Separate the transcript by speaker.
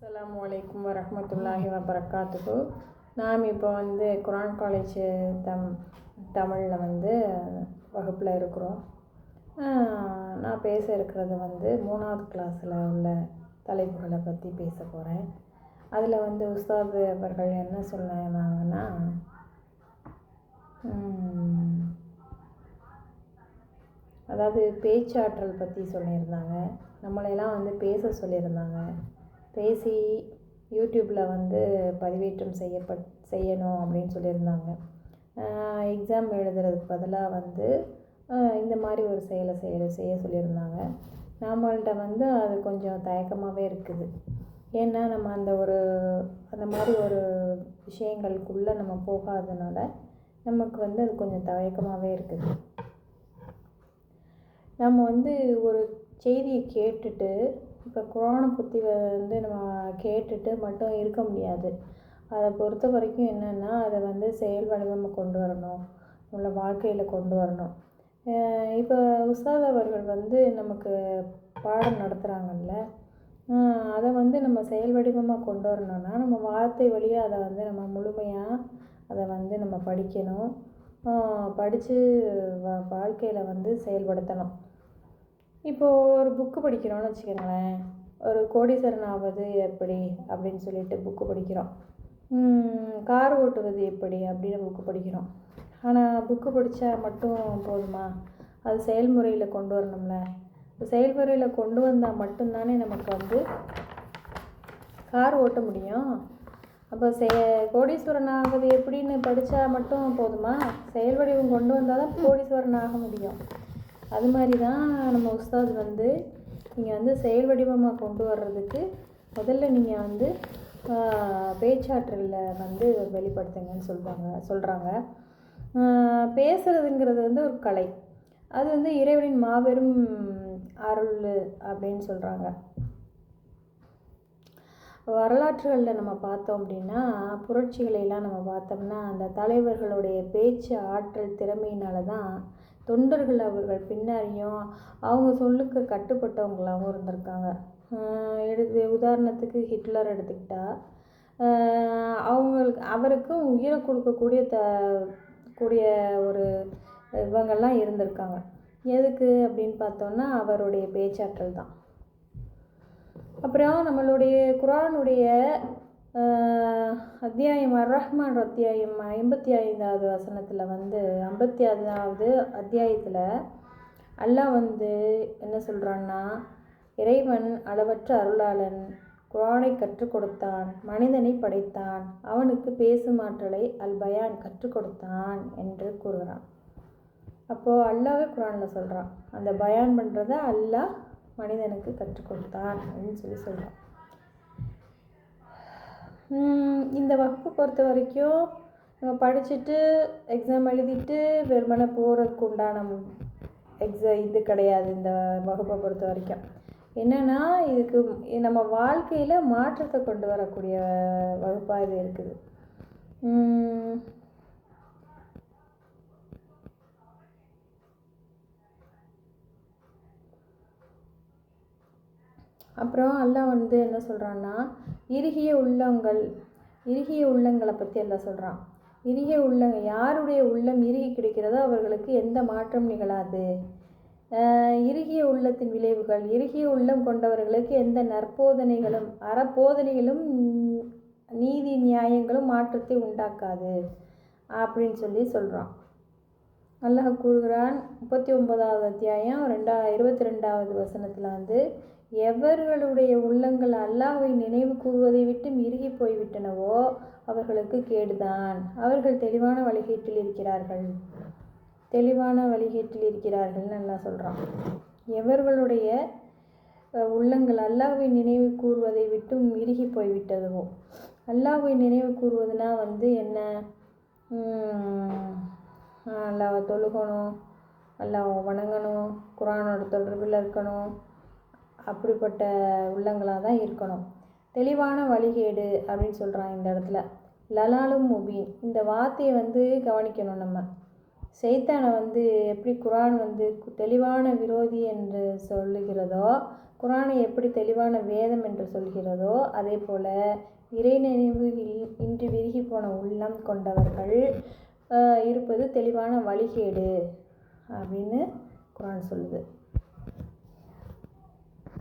Speaker 1: அஸ்ஸலாமு அலைக்கும் வரஹ்மத்துல்லாஹி வபரகாத்துஹு. நாம் இப்போ குரான் காலேஜ் தமிழில் வகுப்பில் இருக்கிறோம். நான் பேச இருக்கிறது 3வது கிளாஸில் உள்ள தலைப்புகளை பற்றி பேச போகிறேன். அதில் உஸ்தாது அவர்கள் என்ன சொன்னாங்கன்னா, அதாவது பேச்சாற்றல் பற்றி சொல்லியிருந்தாங்க. நம்மளையெல்லாம் பேச சொல்லியிருந்தாங்க. பேசி யூடியூப்பில் பதிவேற்றம் செய்யணும் அப்படின்னு சொல்லியிருந்தாங்க. எக்ஸாம் எழுதுறதுக்கு பதிலாக இந்த மாதிரி ஒரு செயலை செய்ய சொல்லியிருந்தாங்க. நம்மள்கிட்ட அது கொஞ்சம் தயக்கமாகவே இருக்குது. ஏன்னா நம்ம அந்த மாதிரி ஒரு விஷயங்களுக்குள்ளே நம்ம போகாதனால நமக்கு அது கொஞ்சம் தயக்கமாகவே இருக்குது. நம்ம ஒரு செய்தியை கேட்டுட்டு, இப்போ குரானை பற்றி நம்ம கேட்டுட்டு மட்டும் இருக்க முடியாது. அதை பொறுத்த வரைக்கும் என்னென்னா, அதை செயல் வடிவமாக கொண்டு வரணும், நம்மளை வாழ்க்கையில் கொண்டு வரணும். இப்போ உஸ்தாத் அவர்கள் நமக்கு பாடம் நடத்துகிறாங்கல்ல, அதை நம்ம செயல் வடிவமாக கொண்டு வரணும்னா நம்ம வார்த்தை வழியாக அதை நம்ம முழுமையாக அதை நம்ம படிக்கணும். படித்து வாழ்க்கையில் செயல்படுத்தணும். இப்போது ஒரு புக்கு படிக்கிறோன்னு வச்சுக்கோங்களேன். ஒரு கோடீஸ்வரன் ஆவது எப்படி அப்படின்னு சொல்லிட்டு புக்கு படிக்கிறோம். கார் ஓட்டுவது எப்படி அப்படின்னு புக்கு படிக்கிறோம். ஆனால் புக்கு படித்தா மட்டும் போதுமா? அது செயல்முறையில் கொண்டு வரணும்ல. செயல்முறையில் கொண்டு வந்தால் மட்டும்தானே நமக்கு கார் ஓட்ட முடியும். அப்போ கோடீஸ்வரன் ஆகுது எப்படின்னு படித்தா மட்டும் போதுமா? செயல் வடிவம் கொண்டு வந்தால் தான் கோடீஸ்வரன் ஆக முடியும். அது மாதிரி தான் நம்ம உஸ்தாத் நீங்கள் செயல் வடிவமாக கொண்டு வர்றதுக்கு முதல்ல நீங்கள் பேச்சாற்றலில் வெளிப்படுத்துங்கன்னு சொல்கிறாங்க. பேசுகிறதுங்கிறது ஒரு கலை. அது இறைவனின் மாபெரும் அருள் அப்படின்னு சொல்கிறாங்க. வரலாற்றுகளில் நம்ம பார்த்தோம் அப்படின்னா, புரட்சிகளையெல்லாம் நம்ம பார்த்தோம்னா, அந்த தலைவர்களுடைய பேச்சு ஆற்றல் திறமையினால தான் தொண்டர்கள் அவர்கள் பின்னாடியும் அவங்க சொல்லுக்கு கட்டுப்பட்டவங்களாகவும் இருந்திருக்காங்க. உதாரணத்துக்கு ஹிட்லர் எடுத்துக்கிட்டால், அவருக்கும் உயிரை கொடுக்கக்கூடிய கூடிய ஒரு இவங்கெல்லாம் இருந்திருக்காங்க. எதுக்கு அப்படின்னு பார்த்தோன்னா, அவருடைய பேச்சாற்றல் தான். அப்புறம் நம்மளுடைய குரானுடைய அத்தியாயம் அர்-ரஹ்மான் அத்தியாயம் 55வது வசனத்தில் 55வது அத்தியாயத்தில் அல்லாஹ் என்ன சொல்கிறான்னா, இறைவன் அளவற்ற அருளாளன், குரானை கற்றுக் கொடுத்தான், மனிதனை படைத்தான், அவனுக்கு பேசும் ஆற்றலை அல்-பயான் கற்றுக் கொடுத்தான் என்று கூறுகிறான். அப்போது அல்லாஹ்வே குரானில் சொல்கிறான், அந்த பயான் பண்ணுறத அல்லாஹ் மனிதனுக்கு கற்றுக் கொடுத்தான் அப்படின்னு சொல்கிறான். இந்த வகுப்பு பொறுத்த வரைக்கும் நம்ம படிச்சுட்டு எக்ஸாம் எழுதிட்டு வெறுமனே போகிறதுக்கு உண்டான இது கிடையாது. இந்த வகுப்பை பொறுத்த வரைக்கும் என்னென்னா, இதுக்கு நம்ம வாழ்க்கையில் மாற்றத்தை கொண்டு வரக்கூடிய வகுப்பாக இது இருக்குது. அப்புறம் அல்லாஹ் என்ன சொல்கிறான்னா, இறுகிய உள்ளங்களை பற்றி எல்லாம் சொல்கிறான். யாருடைய உள்ளம் இறுகி கிடைக்கிறதோ அவர்களுக்கு எந்த மாற்றம் நிகழாது. இறுகிய உள்ளத்தின் விளைவுகள், இறுகிய உள்ளம் கொண்டவர்களுக்கு எந்த நற்போதனைகளும் அறப்போதனைகளும் நீதி நியாயங்களும் மாற்றத்தை உண்டாக்காது அப்படின்னு சொல்கிறான். அல்லாஹ் கூறுகிறான் 39வது அத்தியாயம் 22வது வசனத்தில் எவர்களுடைய உள்ளங்கள் அல்லாஹ்வை நினைவு கூறுவதை விட்டு இறுகி போய்விட்டனவோ அவர்களுக்கு கேடுதான். அவர்கள் தெளிவான வழிகேட்டில் இருக்கிறார்கள் நல்லா சொல்கிறான். எவர்களுடைய உள்ளங்கள் அல்லாஹ்வை நினைவு கூறுவதை விட்டும் இறுகி போய்விட்டதோ, அல்லாஹ்வை நினைவு கூறுவதுனா என்ன? அல்லாஹ்வை தொழுகணும், அல்லாஹ்வை வணங்கணும், குரானோட தொடர்பில் இருக்கணும், அப்படிப்பட்ட உள்ளங்களாக தான் இருக்கணும். தெளிவான வழிகேடு அப்படின்னு சொல்கிறான் இந்த இடத்துல. லலாலும் முபீன், இந்த வார்த்தையை கவனிக்கணும். நம்ம சைத்தானை வந்து எப்படி குரான் வந்து தெளிவான விரோதி என்று சொல்லுகிறதோ, குரானை எப்படி தெளிவான வேதம் என்று சொல்கிறதோ, அதே போல் இறைநினைவு இன்றி விருகி போன உள்ளம் கொண்டவர்கள் இருப்பது தெளிவான வழிகேடு அப்படின்னு குரான் சொல்லுது.